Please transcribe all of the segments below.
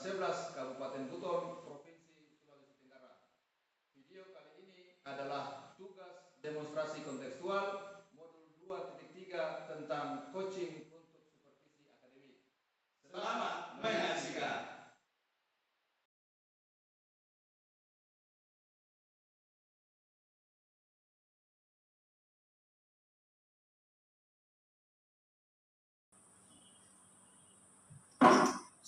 11 Kabupaten Buton, Provinsi Sulawesi Tenggara. Video kali ini adalah tugas demonstrasi kontekstual modul 2.3 tentang coaching untuk supervisi akademik. Selamat menyaksikan.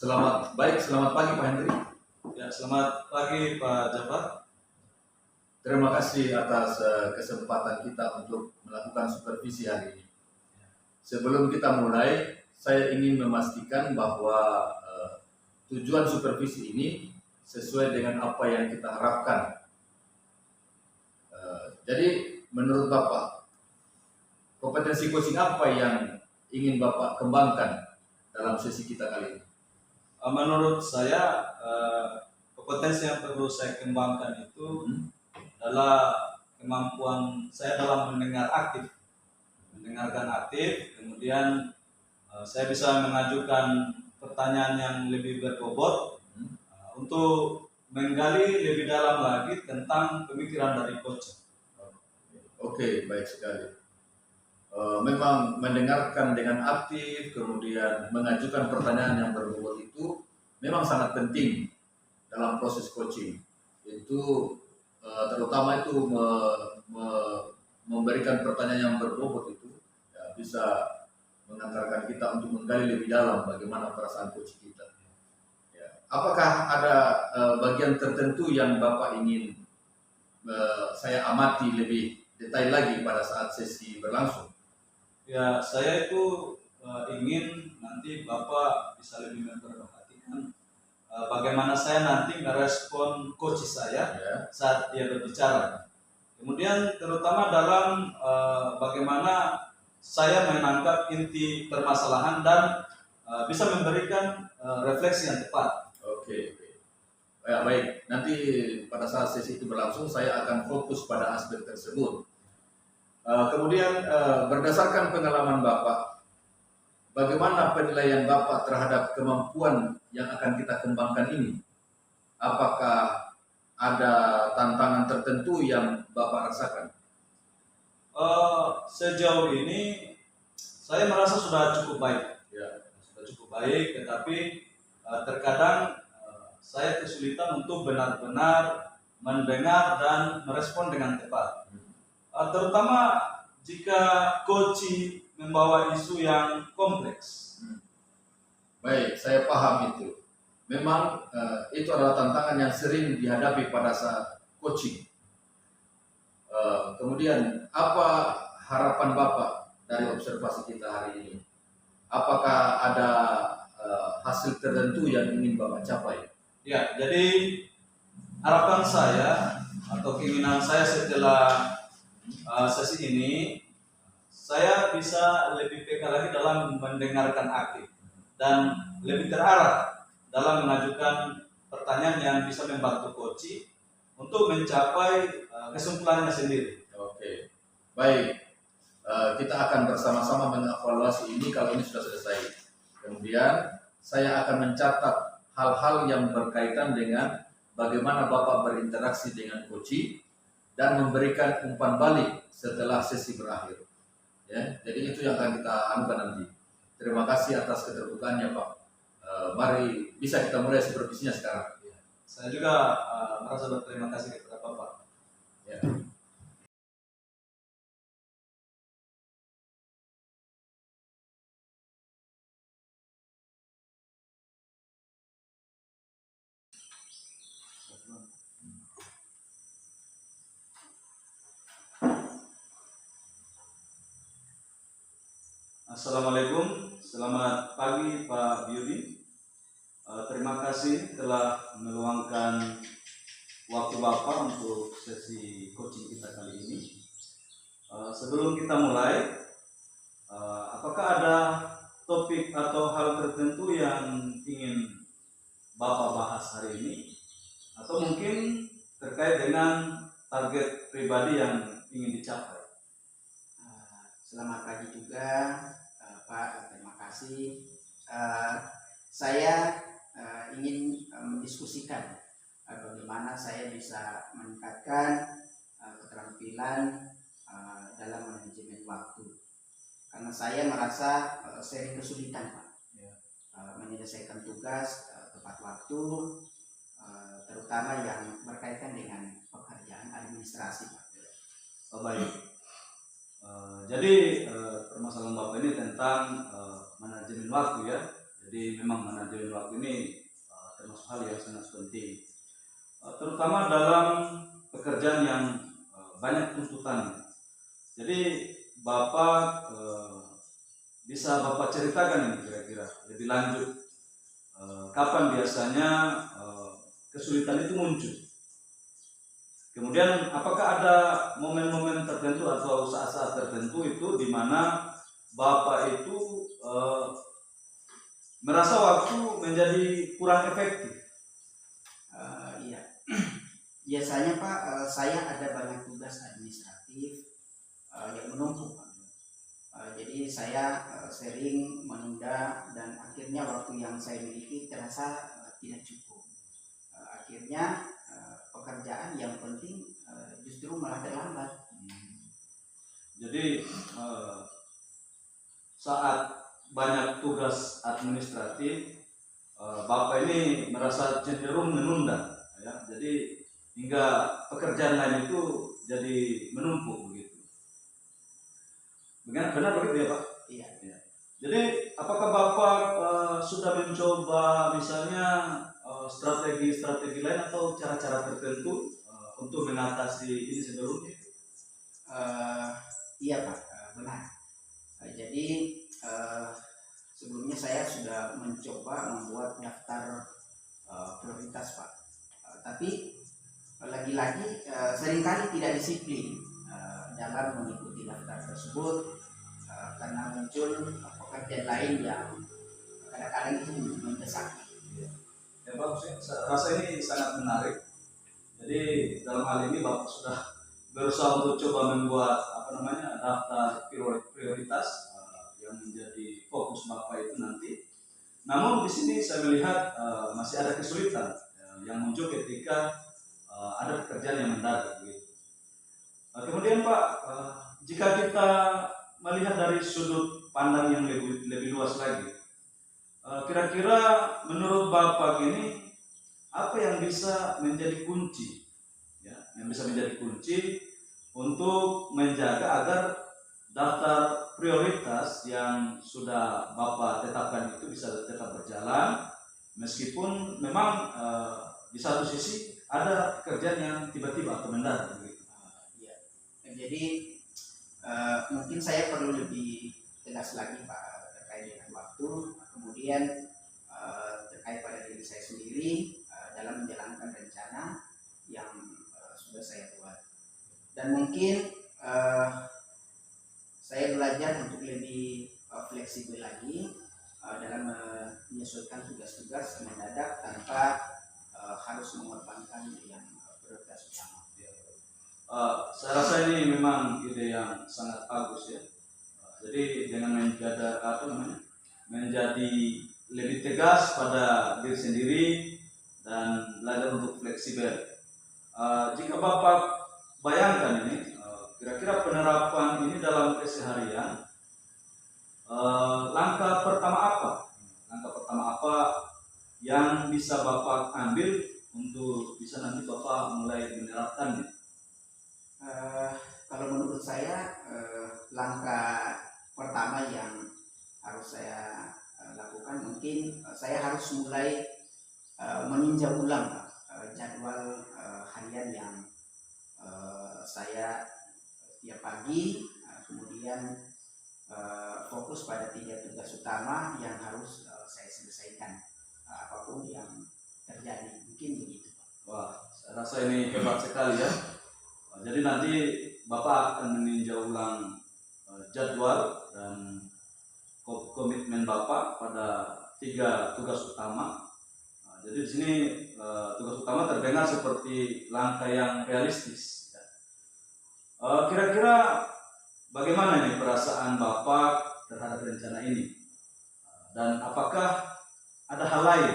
Selamat pagi Pak Hendri. Ya, selamat pagi Pak Jafar. Terima kasih atas kesempatan kita untuk melakukan supervisi hari ini. Sebelum kita mulai, saya ingin memastikan bahwa tujuan supervisi ini sesuai dengan apa yang kita harapkan. Jadi menurut Bapak, kompetensi coaching apa yang ingin Bapak kembangkan dalam sesi kita kali ini? Menurut saya kompetensi yang perlu saya kembangkan itu adalah kemampuan saya dalam mendengarkan aktif, kemudian saya bisa mengajukan pertanyaan yang lebih berbobot untuk menggali lebih dalam lagi tentang pemikiran dari coach. Oke, baik sekali. Memang mendengarkan dengan aktif, kemudian mengajukan pertanyaan yang berbobot itu memang sangat penting dalam proses coaching. Itu terutama itu memberikan pertanyaan yang berbobot itu ya, bisa mengantarkan kita untuk menggali lebih dalam bagaimana perasaan coach kita. Ya. Apakah ada bagian tertentu yang Bapak ingin saya amati lebih detail lagi pada saat sesi berlangsung? Ya, saya itu ingin nanti Bapak bisa lebih memperhatikan bagaimana saya nanti merespon coach saya saat dia berbicara. Kemudian terutama dalam bagaimana saya menangkap inti permasalahan dan bisa memberikan refleksi yang tepat. Oke. Ya, baik, nanti pada saat sesi itu berlangsung saya akan fokus pada aspek tersebut. Kemudian berdasarkan pengalaman Bapak, bagaimana penilaian Bapak terhadap kemampuan yang akan kita kembangkan ini? Apakah ada tantangan tertentu yang Bapak rasakan? Sejauh ini saya merasa sudah cukup baik. Ya. Sudah cukup baik, tetapi terkadang saya kesulitan untuk benar-benar mendengar dan merespon dengan tepat. Terutama jika coach membawa isu yang kompleks. Baik, saya paham itu. Memang itu adalah tantangan yang sering dihadapi pada saat coaching. Kemudian apa harapan Bapak dari observasi kita hari ini? Apakah ada hasil tertentu yang ingin Bapak capai? Ya, jadi harapan saya atau keinginan saya setelah sesi ini, saya bisa lebih peka lagi dalam mendengarkan aktif dan lebih terarah dalam mengajukan pertanyaan yang bisa membantu coach untuk mencapai kesimpulannya sendiri. Oke, baik. Kita akan bersama-sama mengevaluasi ini kalau ini sudah selesai. Kemudian saya akan mencatat hal-hal yang berkaitan dengan bagaimana Bapak berinteraksi dengan coach dan memberikan umpan balik setelah sesi berakhir. Ya, jadi itu yang akan kita anukan nanti. Terima kasih atas keterbukaannya Pak. Mari bisa kita mulai supervisinya sekarang. Ya. Saya juga merasa berterima kasih kepada Bapak. Ya. Assalamualaikum, selamat pagi Pak Biudi. Terima kasih telah meluangkan waktu Bapak untuk sesi coaching kita kali ini. Sebelum kita mulai, apakah ada topik atau hal tertentu yang ingin Bapak bahas hari ini? Atau mungkin terkait dengan target pribadi yang ingin dicapai? Selamat pagi juga Pak, terima kasih. Saya ingin mendiskusikan bagaimana saya bisa meningkatkan keterampilan dalam manajemen waktu. Karena saya merasa sering kesulitan, Pak, menyelesaikan tugas tepat waktu, terutama yang berkaitan dengan pekerjaan administrasi, Pak. Baik. Jadi permasalahan Bapak ini tentang manajemen waktu ya. Jadi memang manajemen waktu ini termasuk hal yang sangat penting, terutama dalam pekerjaan yang banyak tuntutan. Jadi Bapak bisa Bapak ceritakan ini kira-kira lebih lanjut, kapan biasanya kesulitan itu muncul? Kemudian apakah ada momen-momen tertentu atau saat-saat tertentu itu di mana Bapak itu merasa waktu menjadi kurang efektif? Iya, biasanya Pak, saya ada banyak tugas administratif yang menumpuk, Pak. Jadi saya sering menunda dan akhirnya waktu yang saya miliki terasa tidak cukup. Akhirnya pekerjaan yang penting justru malah terlambat. Jadi saat banyak tugas administratif, Bapak ini merasa cenderung menunda, ya. Jadi hingga pekerjaan lain itu jadi menumpuk begitu. Benar begitu ya Pak? Iya. Ya. Jadi apakah Bapak sudah mencoba misalnya strategi-strategi lain atau cara-cara tertentu untuk mengatasi ini sebelumnya? Iya Pak, benar. Jadi sebelumnya saya sudah mencoba membuat daftar prioritas, Pak. Tapi lagi-lagi seringkali tidak disiplin dalam mengikuti daftar tersebut karena muncul pekerjaan lain yang kadang-kadang itu mendesak. Ya Pak, saya rasa ini sangat menarik. Jadi dalam hal ini Bapak sudah berusaha untuk coba membuat daftar prioritas yang menjadi fokus Bapak itu nanti. Namun di sini saya melihat masih ada kesulitan yang muncul ketika ada pekerjaan yang mendadak. Gitu. Kemudian Pak, jika kita melihat dari sudut pandang yang lebih luas lagi, kira-kira menurut Bapak ini apa yang bisa menjadi kunci, ya, yang bisa menjadi kunci untuk menjaga agar daftar prioritas yang sudah Bapak tetapkan itu bisa tetap berjalan, meskipun memang di satu sisi ada pekerjaan yang tiba-tiba atau mendadak begitu. Ya. Jadi mungkin saya perlu lebih tegas lagi Pak terkait dengan waktu, kemudian terkait pada diri saya sendiri dalam menjalankan rencana yang sudah saya buat. Dan mungkin saya belajar untuk lebih fleksibel lagi dalam menyesuaikan tugas-tugas mendadak tanpa harus mengorbankan yang prioritas utama. Saya rasa ini memang ide yang sangat bagus ya. Jadi dengan menjadi lebih tegas pada diri sendiri dan belajar untuk fleksibel. Jika Bapak bayangkan ini, kira-kira penerapan ini dalam keseharian, langkah pertama apa? Langkah pertama apa yang bisa Bapak ambil untuk bisa nanti Bapak mulai menerapkannya? Kalau menurut saya langkah pertama yang harus saya lakukan mungkin saya harus mulai meninjau ulang jadwal harian yang saya tiap pagi, kemudian fokus pada 3 tugas utama yang harus saya selesaikan apapun yang terjadi, mungkin begitu. Wah, saya rasa ini hebat sekali ya. Jadi nanti Bapak akan meninjau ulang jadwal dan komitmen Bapak pada 3 tugas utama. Jadi di sini tugas utama terdengar seperti langkah yang realistis. Kira-kira bagaimana nih perasaan Bapak terhadap rencana ini? Dan apakah ada hal lain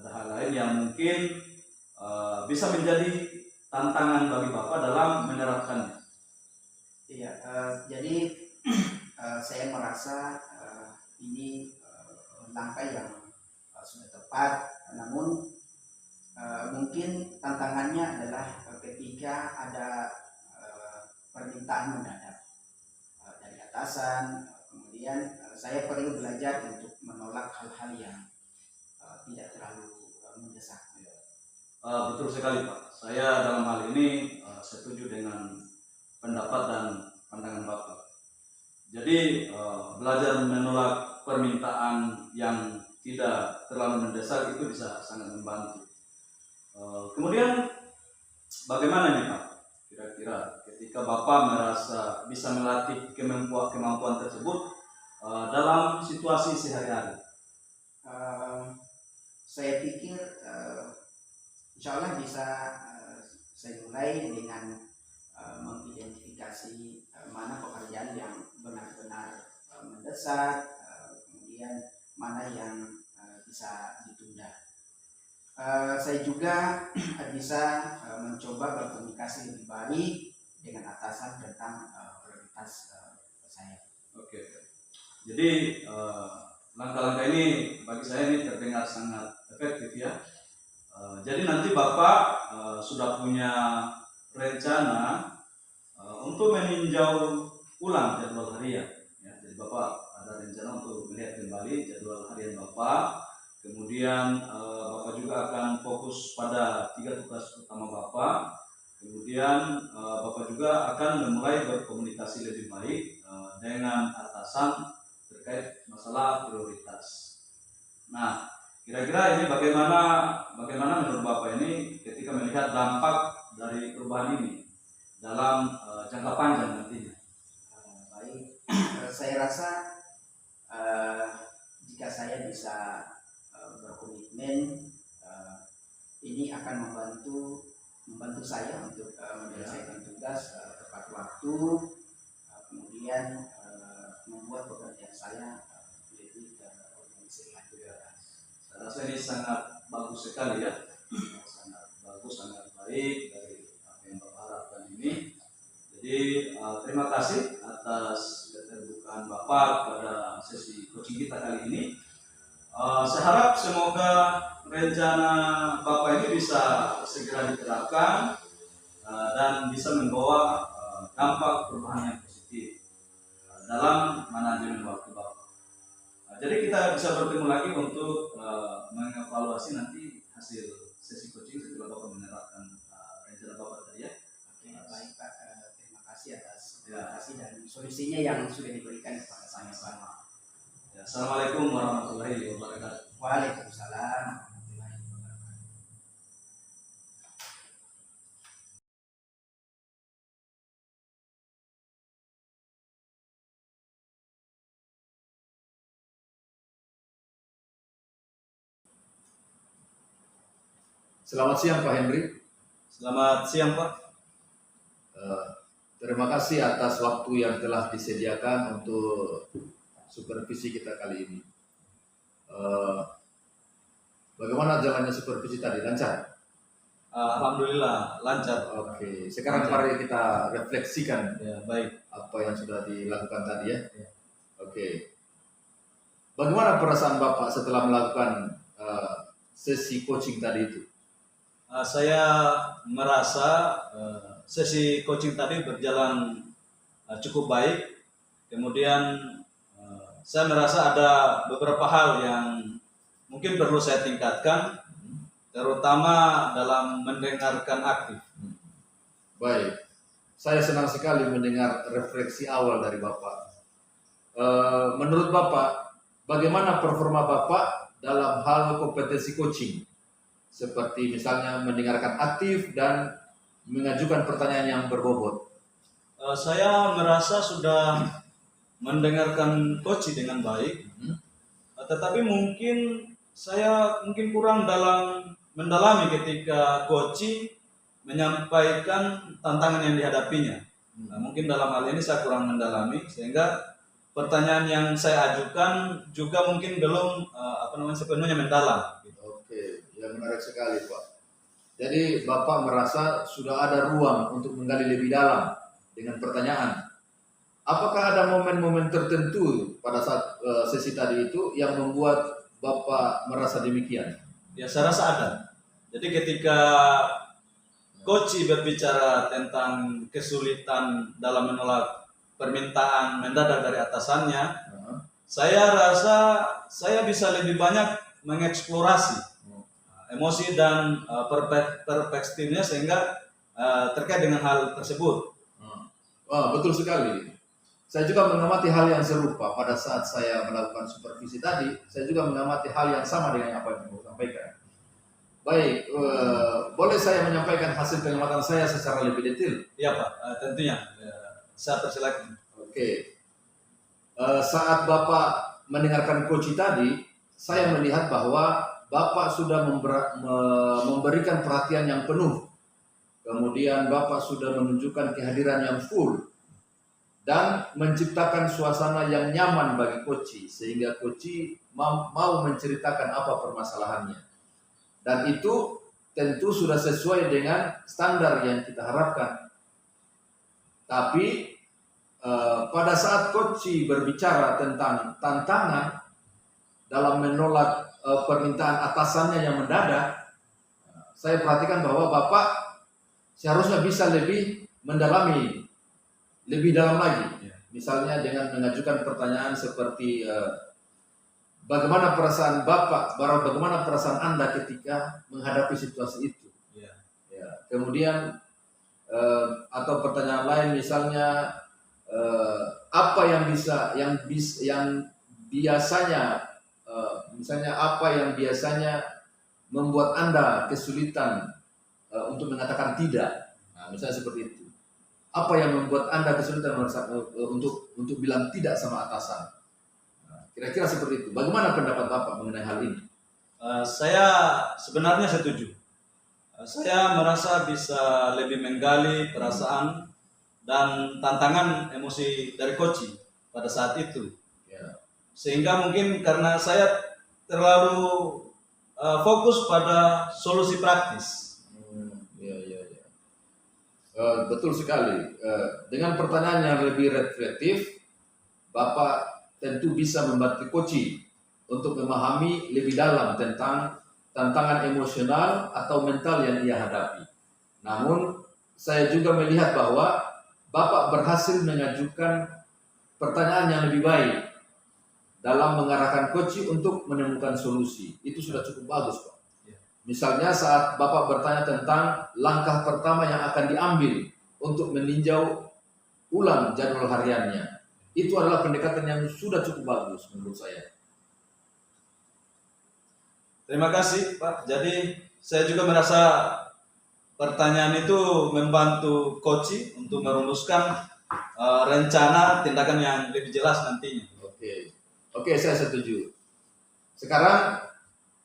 ada hal lain yang mungkin bisa menjadi tantangan bagi Bapak dalam menerapkannya. Iya, jadi saya merasa ini langkah yang sudah tepat, namun mungkin tantangannya adalah ketika ada permintaan mendadak dari atasan, kemudian saya perlu belajar untuk menolak hal-hal yang tidak terlalu mendesak. Betul sekali Pak. Saya dalam hal ini setuju dengan pendapat dan pandangan Bapak. Jadi belajar menolak permintaan yang tidak terlalu mendesak itu bisa sangat membantu. Kemudian bagaimana nih Pak? Kira-kira ketika Bapak merasa bisa melatih kemampuan tersebut dalam situasi sehari-hari. Saya pikir insya Allah bisa saya mulai dengan mengidentifikasi mana pekerjaan yang benar-benar mendesak, kemudian mana yang bisa ditunda. Saya juga bisa mencoba berkomunikasi lebih baik dengan atasan tentang prioritas saya. Oke. Jadi langkah-langkah ini bagi saya ini terdengar sangat efektif ya. Jadi nanti Bapak sudah punya rencana untuk meninjau ulang jadwal harian. Ya, jadi Bapak ada rencana untuk melihat kembali jadwal harian Bapak. Kemudian Bapak juga akan fokus pada 3 tugas utama Bapak. Kemudian Bapak juga akan memulai berkomunikasi lebih baik dengan atasan terkait masalah prioritas. Nah, kira-kira ini bagaimana menurut Bapak ini ketika melihat dampak dari perubahan ini dalam jangka panjang nantinya? Baik, saya rasa jika saya bisa berkomitmen, ini akan membantu saya untuk menyelesaikan tugas tepat waktu, kemudian membuat pekerjaan saya lebih terorganisir lagi. Saya rasa ini sangat bagus sekali ya, sangat bagus, sangat baik dari apa yang Bapak harapkan ini. Jadi terima kasih atas keterbukaan Bapak pada sesi coaching kita kali ini. Saya harap semoga rencana Bapak ini bisa segera diterapkan dan bisa membawa dampak perubahan yang positif dalam manajemen waktu Bapak. Jadi kita bisa bertemu lagi untuk mengevaluasi nanti hasil sesi coaching setelah Bapak menerapkan rencana Bapak tadi ya. Oke, baik Pak, terima kasih atas komunikasi dan solusinya yang sudah diberikan kepada saya Pak. Ya, Assalamualaikum warahmatullahi wabarakatuh. Waalaikumsalam warahmatullahi wabarakatuh. Selamat siang Pak Henry. Selamat siang Pak. Terima kasih atas waktu yang telah disediakan untuk supervisi kita kali ini. Bagaimana jalannya supervisi tadi? Lancar? Alhamdulillah lancar. Oke, sekarang mari kita refleksikan Ya, baik. apa yang sudah dilakukan tadi ya. Ya. Oke. Bagaimana perasaan Bapak setelah melakukan sesi coaching tadi itu? Saya merasa sesi coaching tadi berjalan cukup baik. Kemudian saya merasa ada beberapa hal yang mungkin perlu saya tingkatkan, terutama dalam mendengarkan aktif. Baik, saya senang sekali mendengar refleksi awal dari Bapak. Menurut Bapak, bagaimana performa Bapak dalam hal kompetensi coaching? Seperti misalnya mendengarkan aktif dan mengajukan pertanyaan yang berbobot. Saya merasa sudah mendengarkan coach dengan baik, tetapi mungkin saya kurang dalam mendalami ketika coach menyampaikan tantangan yang dihadapinya. Mungkin dalam hal ini saya kurang mendalami sehingga pertanyaan yang saya ajukan juga mungkin belum sepenuhnya mendalam. Oke, Ya, menarik sekali Pak. Jadi Bapak merasa sudah ada ruang untuk menggali lebih dalam dengan pertanyaan. Apakah ada momen-momen tertentu pada saat sesi tadi itu yang membuat Bapak merasa demikian? Ya, saya rasa ada. Jadi ketika Koci berbicara tentang kesulitan dalam menolak permintaan mendadak dari atasannya, saya rasa saya bisa lebih banyak mengeksplorasi emosi dan perspektifnya sehingga terkait dengan hal tersebut. Wah, betul sekali. Saya juga mengamati hal yang serupa pada saat saya melakukan supervisi tadi. Saya juga mengamati hal yang sama dengan apa yang Ibu sampaikan. Baik, boleh saya menyampaikan hasil pengamatan saya secara lebih detail? Iya Pak, tentunya. Saya persilakan. Oke. Saat Bapak mendengarkan Koci tadi, saya melihat bahwa Bapak sudah memberikan perhatian yang penuh. Kemudian Bapak sudah menunjukkan kehadiran yang full dan menciptakan suasana yang nyaman bagi Koci sehingga Koci mau menceritakan apa permasalahannya. Dan itu tentu sudah sesuai dengan standar yang kita harapkan. Tapi pada saat Koci berbicara tentang tantangan dalam menolak permintaan atasannya yang mendadak, saya perhatikan bahwa Bapak seharusnya bisa lebih mendalami, lebih dalam lagi. Misalnya dengan mengajukan pertanyaan seperti bagaimana perasaan Bapak, bagaimana perasaan Anda ketika menghadapi situasi itu. Ya. Kemudian atau pertanyaan lain misalnya apa yang biasanya misalnya apa yang biasanya membuat Anda kesulitan untuk mengatakan tidak. Nah, misalnya seperti itu. Apa yang membuat Anda kesulitan untuk bilang tidak sama atasan? Nah, kira-kira seperti itu. Bagaimana pendapat Bapak mengenai hal ini? Saya sebenarnya setuju. Saya merasa bisa lebih menggali perasaan dan tantangan emosi dari Koci pada saat itu. Ya. Sehingga mungkin karena saya terlalu fokus pada solusi praktis. Betul sekali. Dengan pertanyaan yang lebih reflektif, Bapak tentu bisa membantu Koci untuk memahami lebih dalam tentang tantangan emosional atau mental yang ia hadapi. Namun, saya juga melihat bahwa Bapak berhasil mengajukan pertanyaan yang lebih baik dalam mengarahkan Koci untuk menemukan solusi. Itu sudah cukup bagus, Pak. Misalnya saat Bapak bertanya tentang langkah pertama yang akan diambil untuk meninjau ulang jadwal hariannya. Itu adalah pendekatan yang sudah cukup bagus menurut saya. Terima kasih Pak. Jadi saya juga merasa pertanyaan itu membantu Koci untuk merumuskan rencana tindakan yang lebih jelas nantinya. Oke, saya setuju. Sekarang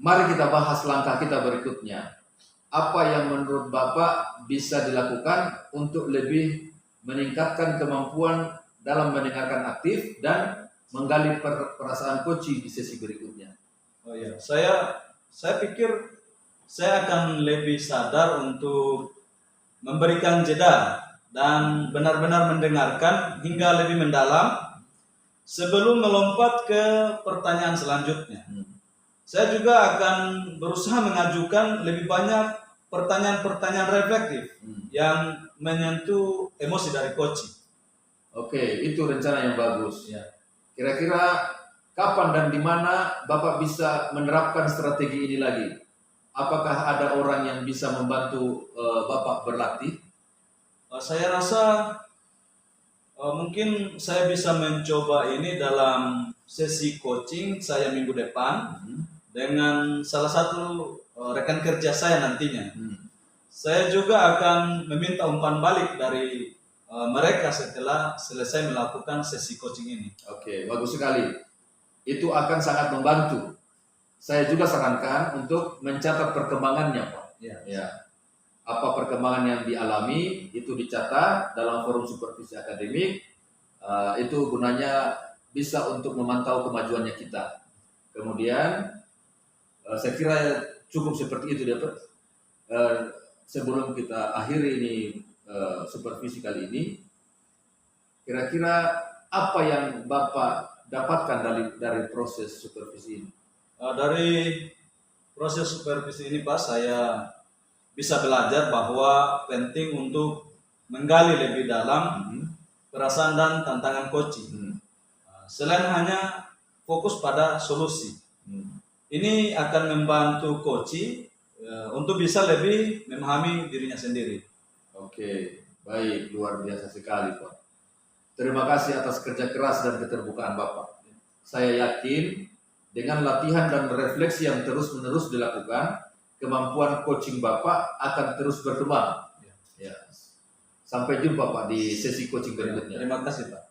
mari kita bahas langkah kita berikutnya. Apa yang menurut Bapak bisa dilakukan untuk lebih meningkatkan kemampuan dalam mendengarkan aktif dan menggali perasaan Koci di sesi berikutnya? Oh iya, saya pikir saya akan lebih sadar untuk memberikan jeda dan benar-benar mendengarkan hingga lebih mendalam sebelum melompat ke pertanyaan selanjutnya. Saya juga akan berusaha mengajukan lebih banyak pertanyaan-pertanyaan reflektif yang menyentuh emosi dari Koci. Oke, itu rencana yang bagus. Ya. Kira-kira kapan dan di mana Bapak bisa menerapkan strategi ini lagi? Apakah ada orang yang bisa membantu Bapak berlatih? Saya rasa mungkin saya bisa mencoba ini dalam sesi coaching saya minggu depan dengan salah satu rekan kerja saya nantinya. Saya juga akan meminta umpan balik dari mereka setelah selesai melakukan sesi coaching ini. Oke, bagus sekali. Itu akan sangat membantu. Saya juga sarankan untuk mencatat perkembangannya, Pak. Ya. Apa perkembangan yang dialami itu dicatat dalam forum supervisi akademik. Itu gunanya bisa untuk memantau kemajuannya kita. Kemudian saya kira cukup seperti itu dapat. Sebelum kita akhiri ini supervisi kali ini, kira-kira apa yang Bapak dapatkan dari proses supervisi ini? Dari proses supervisi ini Pak, saya bisa belajar bahwa penting untuk menggali lebih dalam perasaan dan tantangan coaching. Selain hanya fokus pada solusi, ini akan membantu coaching untuk bisa lebih memahami dirinya sendiri. Oke, baik, luar biasa sekali Pak. Terima kasih atas kerja keras dan keterbukaan Bapak. Saya yakin dengan latihan dan refleksi yang terus-menerus dilakukan, kemampuan coaching Bapak akan terus berkembang. Ya. Sampai jumpa Pak di sesi coaching berikutnya. Terima kasih Pak.